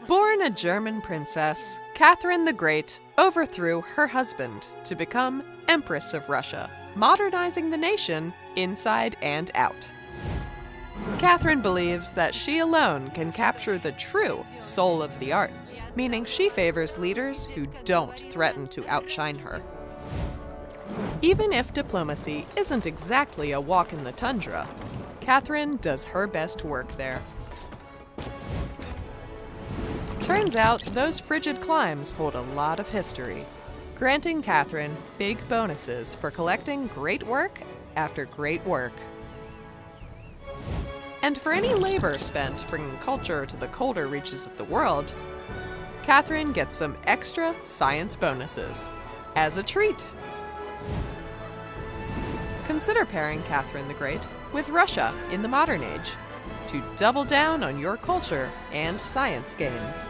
Born a German princess, Catherine the Great overthrew her husband to become Empress of Russia, modernizing the nation inside and out. Catherine believes that she alone can capture the true soul of the arts, meaning she favors leaders who don't threaten to outshine her. Even if diplomacy isn't exactly a walk in the tundra, Catherine does her best work there. Turns out those frigid climes hold a lot of history, granting Catherine big bonuses for collecting great work after great work. And for any labor spent bringing culture to the colder reaches of the world, Catherine gets some extra science bonuses as a treat. Consider pairing Catherine the Great with Russia in the modern age to double down on your culture and science gains.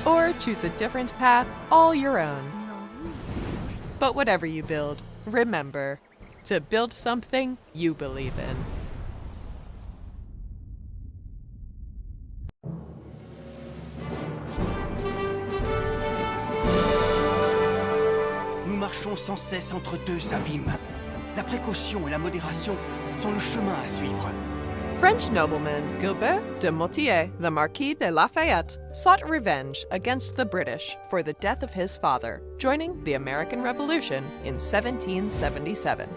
Or choose a different path all your own. But whatever you build, remember to build something you believe in. Nous marchons sans cesse entre deux abîmes. La précaution et la modération sont le chemin à suivre. French nobleman Gilbert de Motier, the Marquis de Lafayette, sought revenge against the British for the death of his father, joining the American Revolution in 1777.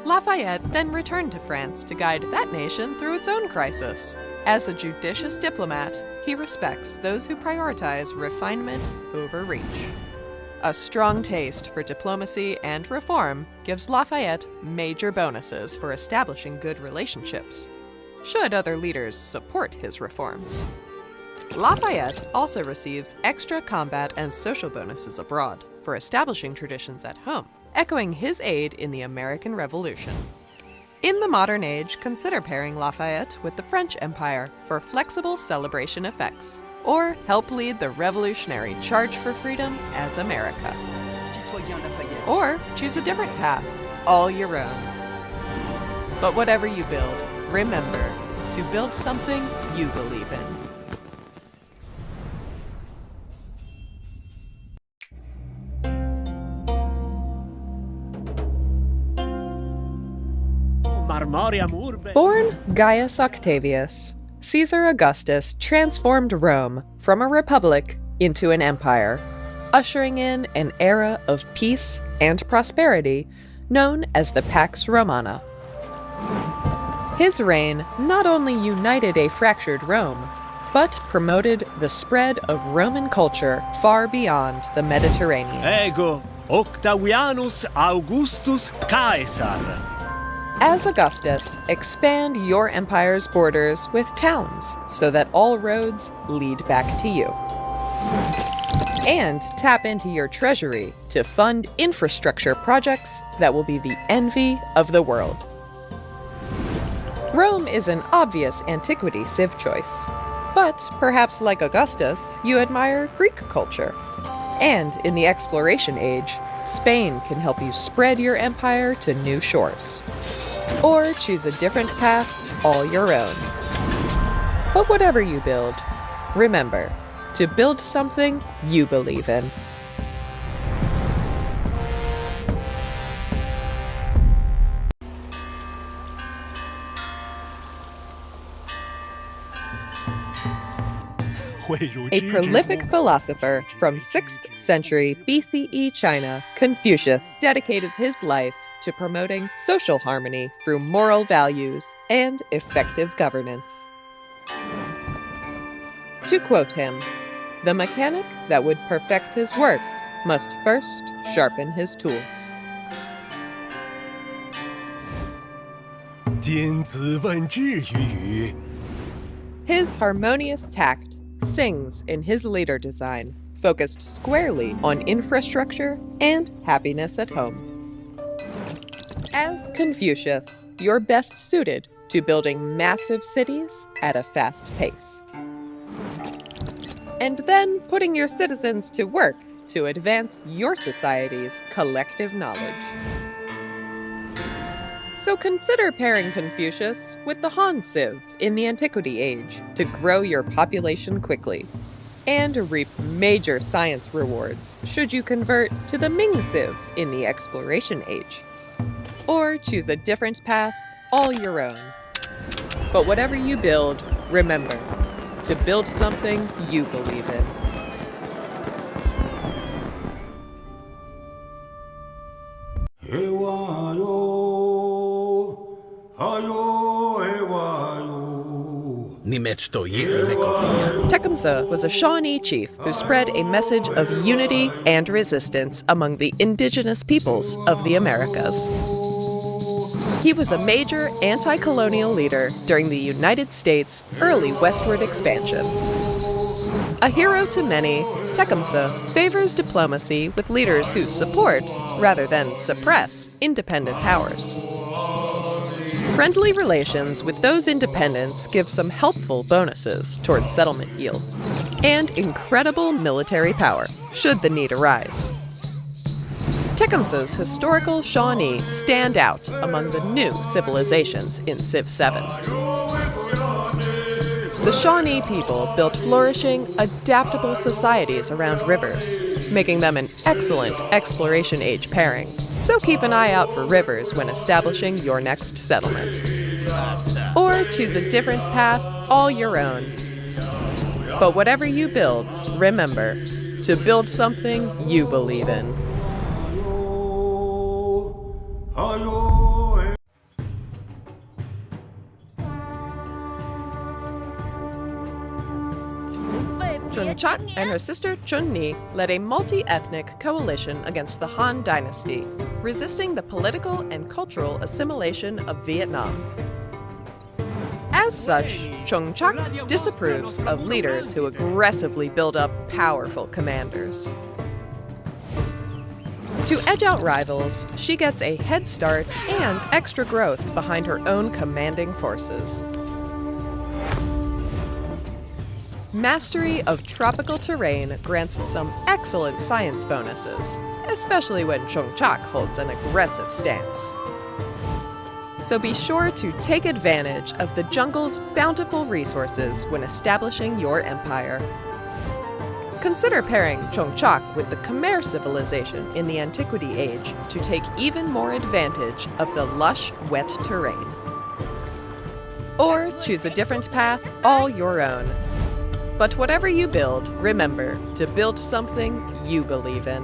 Lafayette then returned to France to guide that nation through its own crisis. As a judicious diplomat, he respects those who prioritize refinement over reach. A strong taste for diplomacy and reform gives Lafayette major bonuses for establishing good relationships, should other leaders support his reforms. Lafayette also receives extra combat and social bonuses abroad for establishing traditions at home, echoing his aid in the American Revolution. In the modern age, consider pairing Lafayette with the French Empire for flexible celebration effects, or help lead the revolutionary charge for freedom as America. Or choose a different path, all your own. But whatever you build, remember to build something you believe in. Born Gaius Octavius, Caesar Augustus transformed Rome from a republic into an empire, ushering in an era of peace and prosperity known as the Pax Romana. His reign not only united a fractured Rome, but promoted the spread of Roman culture far beyond the Mediterranean. Ego Octavianus Augustus Caesar. As Augustus, expand your empire's borders with towns so that all roads lead back to you. And tap into your treasury to fund infrastructure projects that will be the envy of the world. Rome is an obvious antiquity civ choice, but perhaps like Augustus, you admire Greek culture. And in the exploration age, Spain can help you spread your empire to new shores. Or choose a different path all your own. But whatever you build, remember to build something you believe in. A prolific philosopher from 6th century BCE China, Confucius dedicated his life to promoting social harmony through moral values and effective governance. To quote him, "The mechanic that would perfect his work must first sharpen his tools." 君子问智于语. His harmonious tact sings in his later design, focused squarely on infrastructure and happiness at home. As Confucius, you're best suited to building massive cities at a fast pace. And then putting your citizens to work to advance your society's collective knowledge. So consider pairing Confucius with the Han Civ in the Antiquity Age to grow your population quickly, and reap major science rewards should you convert to the Ming Civ in the Exploration Age. Or choose a different path all your own. But whatever you build, remember to build something you believe in. Tecumseh was a Shawnee chief who spread a message of unity and resistance among the indigenous peoples of the Americas. He was a major anti-colonial leader during the United States' early westward expansion. A hero to many, Tecumseh favors diplomacy with leaders who support, rather than suppress, independent powers. Friendly relations with those independents give some helpful bonuses towards settlement yields, and incredible military power, should the need arise. Tecumseh's historical Shawnee stand out among the new civilizations in Civ 7. The Shawnee people built flourishing, adaptable societies around rivers, making them an excellent Exploration Age pairing. So keep an eye out for rivers when establishing your next settlement. Or choose a different path all your own. But whatever you build, remember to build something you believe in. Chun-Chak and her sister Chun-Ni led a multi-ethnic coalition against the Han Dynasty, resisting the political and cultural assimilation of Vietnam. As such, Chun-Chak disapproves of leaders who aggressively build up powerful commanders. To edge out rivals, she gets a head start and extra growth behind her own commanding forces. Mastery of tropical terrain grants some excellent science bonuses, especially when Chun-Chak holds an aggressive stance. So be sure to take advantage of the jungle's bountiful resources when establishing your empire. Consider pairing Chun-Chak with the Khmer civilization in the Antiquity Age to take even more advantage of the lush, wet terrain. Or choose a different path all your own. But whatever you build, remember to build something you believe in.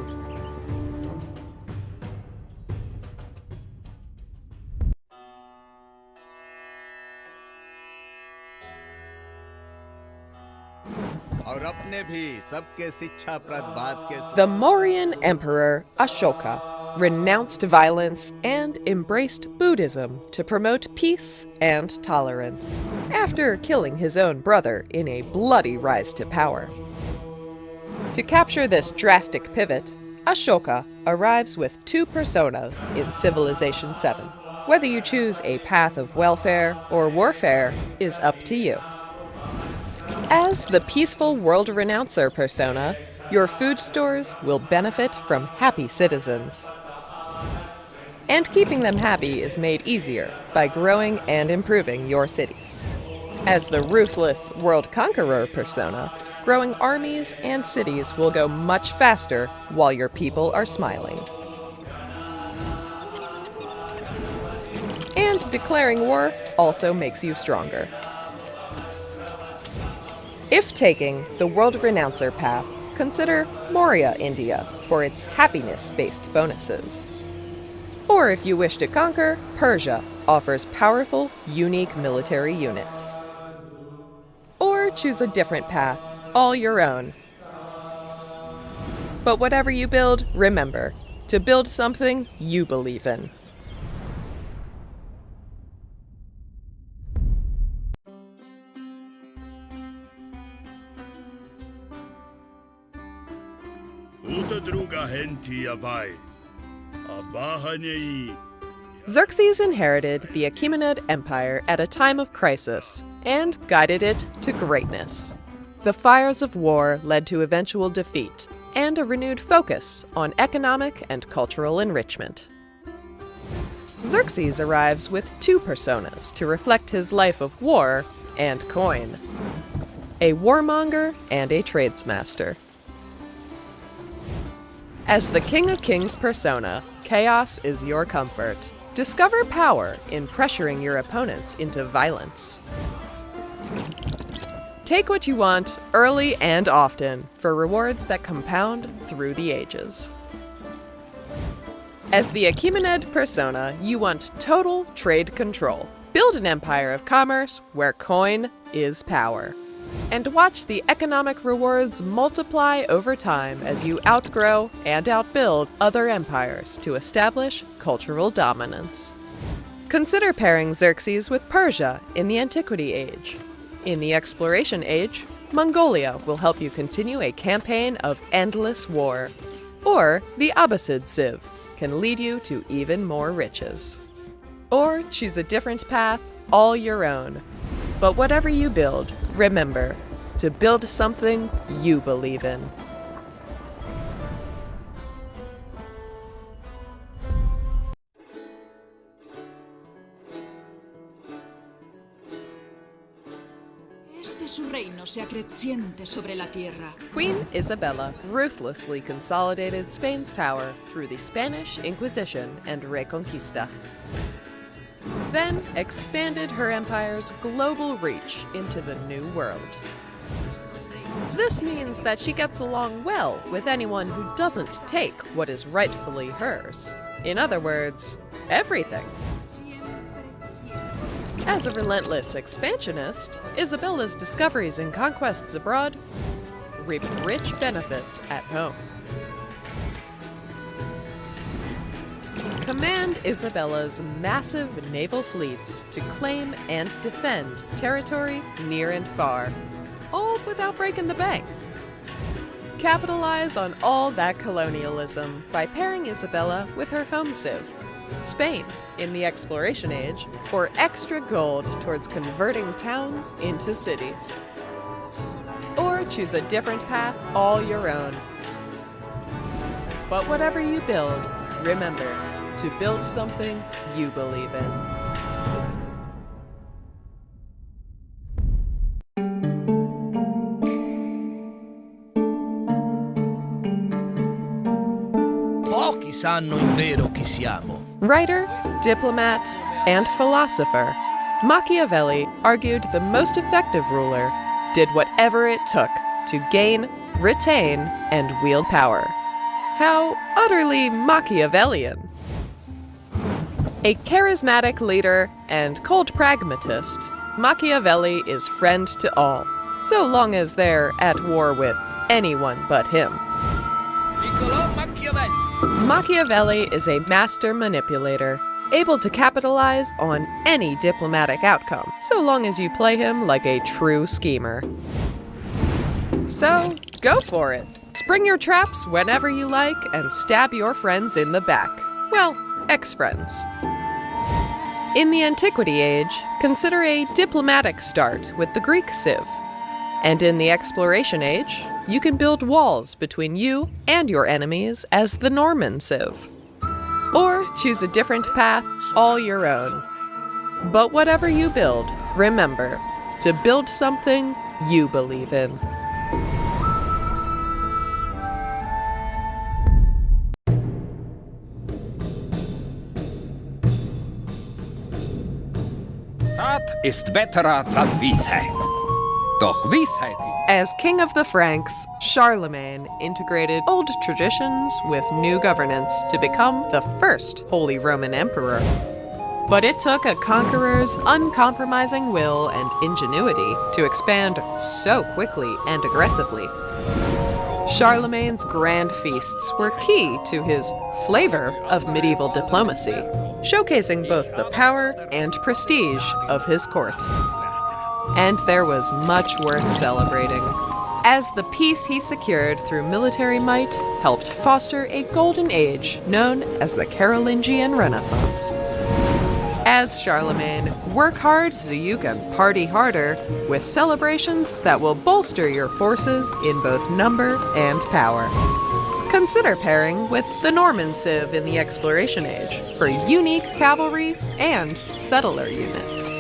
The Mauryan Emperor Ashoka renounced violence and embraced Buddhism to promote peace and tolerance, after killing his own brother in a bloody rise to power. To capture this drastic pivot, Ashoka arrives with two personas in Civilization 7. Whether you choose a path of welfare or warfare is up to you. As the peaceful world renouncer persona, your food stores will benefit from happy citizens. And keeping them happy is made easier by growing and improving your cities. As the ruthless world conqueror persona, growing armies and cities will go much faster while your people are smiling. And declaring war also makes you stronger. If taking the world renouncer path, consider Maurya, India for its happiness-based bonuses. Or if you wish to conquer, Persia offers powerful, unique military units. Or choose a different path, all your own. But whatever you build, remember to build something you believe in. Xerxes inherited the Achaemenid Empire at a time of crisis and guided it to greatness. The fires of war led to eventual defeat and a renewed focus on economic and cultural enrichment. Xerxes arrives with two personas to reflect his life of war and coin: a warmonger and a tradesmaster. As the King of Kings persona, chaos is your comfort. Discover power in pressuring your opponents into violence. Take what you want early and often for rewards that compound through the ages. As the Achaemenid persona, you want total trade control. Build an empire of commerce where coin is power. And watch the economic rewards multiply over time as you outgrow and outbuild other empires to establish cultural dominance. Consider pairing Xerxes with Persia in the Antiquity Age. In the Exploration Age, Mongolia will help you continue a campaign of endless war. Or the Abbasid Civ can lead you to even more riches. Or choose a different path, all your own. But whatever you build, remember to build something you believe in. Su reino se acreciente sobre la tierra. Queen Isabella ruthlessly consolidated Spain's power through the Spanish Inquisition and Reconquista. Then expanded her empire's global reach into the New World. This means that she gets along well with anyone who doesn't take what is rightfully hers. In other words, everything. As a relentless expansionist, Isabella's discoveries and conquests abroad reap rich benefits at home. Command Isabella's massive naval fleets to claim and defend territory near and far, all without breaking the bank. Capitalize on all that colonialism by pairing Isabella with her home civ, Spain, in the Exploration Age, for extra gold towards converting towns into cities. Or choose a different path all your own. But whatever you build, remember to build something you believe in. Pochi sanno in vero chi siamo. Writer, diplomat, and philosopher, Machiavelli argued the most effective ruler did whatever it took to gain, retain, and wield power. How utterly Machiavellian! A charismatic leader and cold pragmatist, Machiavelli is friend to all, so long as they're at war with anyone but him. Niccolò Machiavelli. Machiavelli is a master manipulator, able to capitalize on any diplomatic outcome, so long as you play him like a true schemer. So, go for it. Spring your traps whenever you like and stab your friends in the back. Well, ex-friends. In the Antiquity Age, consider a diplomatic start with the Greek civ. And in the Exploration Age, you can build walls between you and your enemies as the Norman civ. Or choose a different path all your own. But whatever you build, remember to build something you believe in. Rat ist besser als Weisheit. Doch Weisheit ist... As King of the Franks, Charlemagne integrated old traditions with new governance to become the first Holy Roman Emperor. But it took a conqueror's uncompromising will and ingenuity to expand so quickly and aggressively. Charlemagne's grand feasts were key to his flavor of medieval diplomacy, showcasing both the power and prestige of his court. And there was much worth celebrating, as the peace he secured through military might helped foster a golden age known as the Carolingian Renaissance. As Charlemagne, work hard so you can party harder with celebrations that will bolster your forces in both number and power. Consider pairing with the Norman Civ in the Exploration Age for unique cavalry and settler units.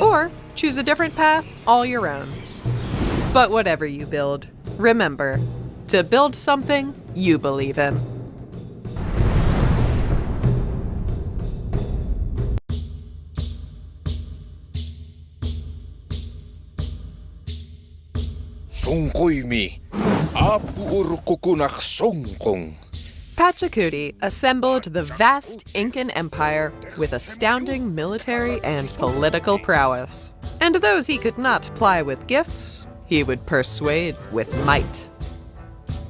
Or choose a different path all your own. But whatever you build, remember to build something you believe in. Sungkoimi, apur kukunak sungkong. Pachacuti assembled the vast Incan Empire with astounding military and political prowess. And those he could not ply with gifts, he would persuade with might.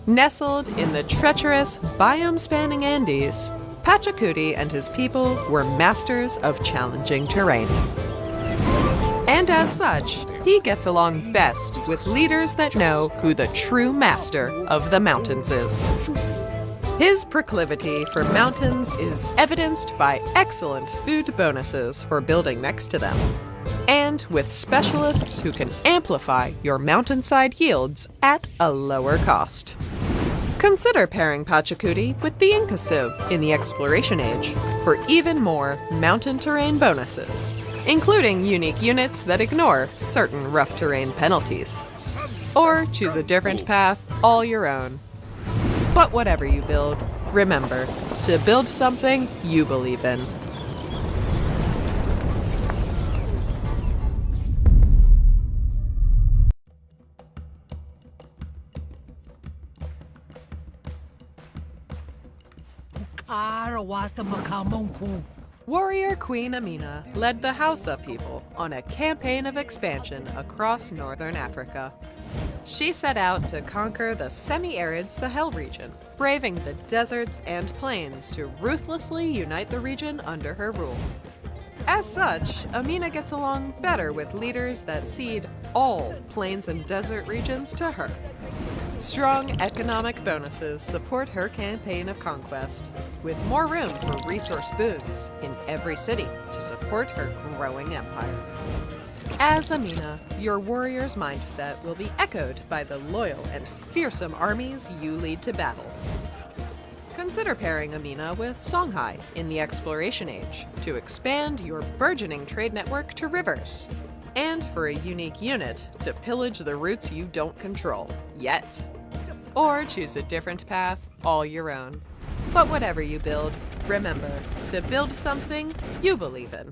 Nestled in the treacherous, biome-spanning Andes, Pachacuti and his people were masters of challenging terrain. And as such, he gets along best with leaders that know who the true master of the mountains is. His proclivity for mountains is evidenced by excellent food bonuses for building next to them, and with specialists who can amplify your mountainside yields at a lower cost. Consider pairing Pachacuti with the Inca Civ in the Exploration Age for even more mountain terrain bonuses, including unique units that ignore certain rough terrain penalties. Or choose a different path all your own. But whatever you build, remember to build something you believe in. Warrior Queen Amina led the Hausa people on a campaign of expansion across northern Africa. She set out to conquer the semi-arid Sahel region, braving the deserts and plains to ruthlessly unite the region under her rule. As such, Amina gets along better with leaders that cede all plains and desert regions to her. Strong economic bonuses support her campaign of conquest, with more room for resource boons in every city to support her growing empire. As Amina, your warrior's mindset will be echoed by the loyal and fearsome armies you lead to battle. Consider pairing Amina with Songhai in the Exploration Age to expand your burgeoning trade network to rivers, and for a unique unit to pillage the routes you don't control yet. Or choose a different path all your own. But whatever you build, remember to build something you believe in.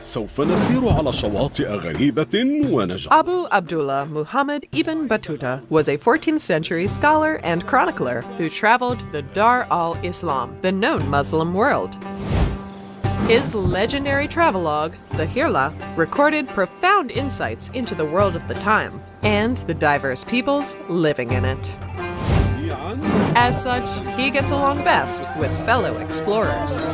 سوف نسير على شواطئ غريبة ونجعل Abu Abdullah Muhammad ibn Battuta was a 14th century scholar and chronicler who traveled the Dar al-Islam, the known Muslim world. His legendary travelogue, the Hirla, recorded profound insights into the world of the time and the diverse peoples living in it. As such, he gets along best with fellow explorers.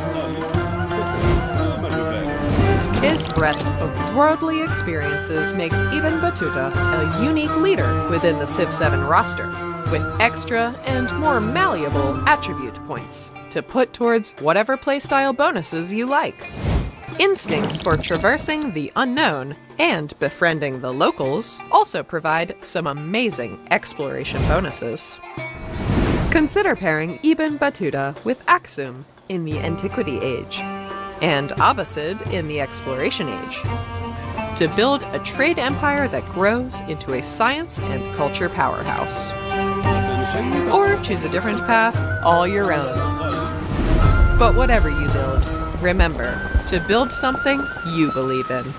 His breadth of worldly experiences makes Ibn Battuta a unique leader within the Civ 7 roster, with extra and more malleable attribute points to put towards whatever playstyle bonuses you like. Instincts for traversing the unknown and befriending the locals also provide some amazing exploration bonuses. Consider pairing Ibn Battuta with Aksum in the Antiquity Age, and Abbasid in the Exploration Age, to build a trade empire that grows into a science and culture powerhouse. Or choose a different path all your own. But whatever you build, remember to build something you believe in.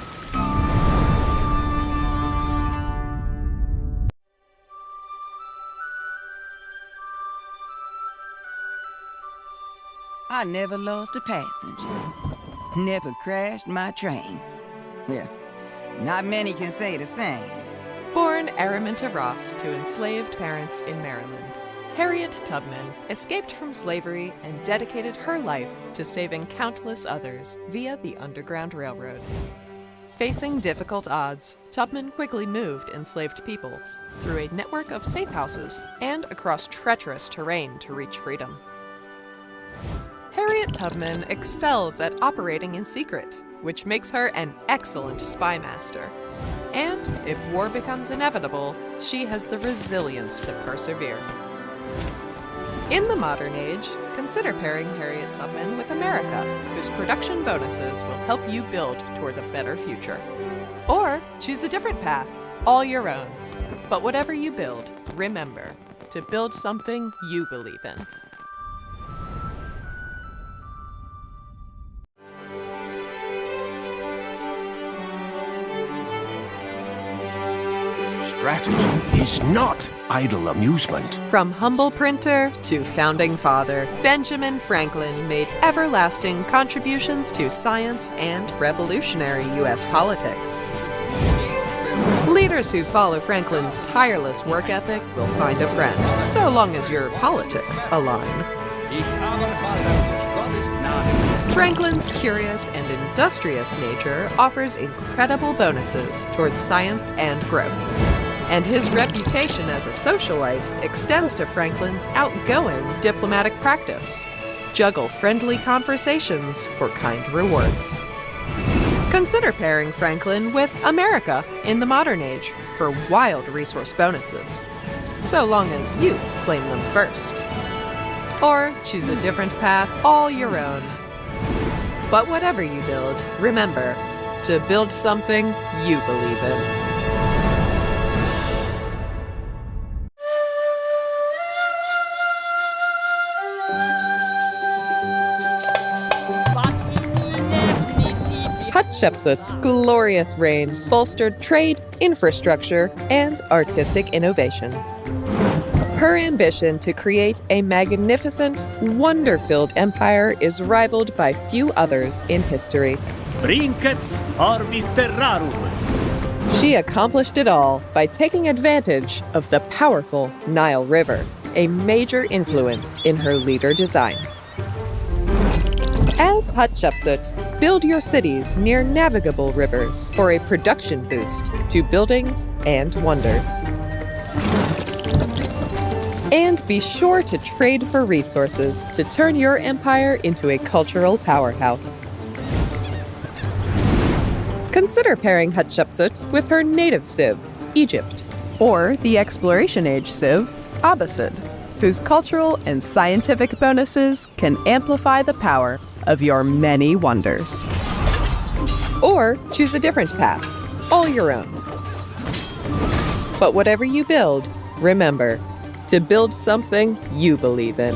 I never lost a passenger. Never crashed my train. Well, not many can say the same. Born Araminta Ross to enslaved parents in Maryland, Harriet Tubman escaped from slavery and dedicated her life to saving countless others via the Underground Railroad. Facing difficult odds, Tubman quickly moved enslaved peoples through a network of safe houses and across treacherous terrain to reach freedom. Harriet Tubman excels at operating in secret, which makes her an excellent spy master. And if war becomes inevitable, she has the resilience to persevere. In the modern age, consider pairing Harriet Tubman with America, whose production bonuses will help you build toward a better future. Or choose a different path, all your own. But whatever you build, remember to build something you believe in. Strategy is not idle amusement. From humble printer to founding father, Benjamin Franklin made everlasting contributions to science and revolutionary U.S. politics. Leaders who follow Franklin's tireless work ethic will find a friend, so long as your politics align. Franklin's curious and industrious nature offers incredible bonuses towards science and growth. And his reputation as a socialite extends to Franklin's outgoing diplomatic practice. Juggle friendly conversations for kind rewards. Consider pairing Franklin with America in the modern age for wild resource bonuses, so long as you claim them first. Or choose a different path all your own. But whatever you build, remember to build something you believe in. Hatshepsut's glorious reign bolstered trade, infrastructure, and artistic innovation. Her ambition to create a magnificent, wonder-filled empire is rivaled by few others in history. Brincats orbis terrarum. She accomplished it all by taking advantage of the powerful Nile River, a major influence in her leader design. As Hatshepsut, build your cities near navigable rivers for a production boost to buildings and wonders. And be sure to trade for resources to turn your empire into a cultural powerhouse. Consider pairing Hatshepsut with her native civ, Egypt, or the Exploration Age civ, Abbasid, whose cultural and scientific bonuses can amplify the power of your many wonders. Or choose a different path, all your own. But whatever you build, remember to build something you believe in.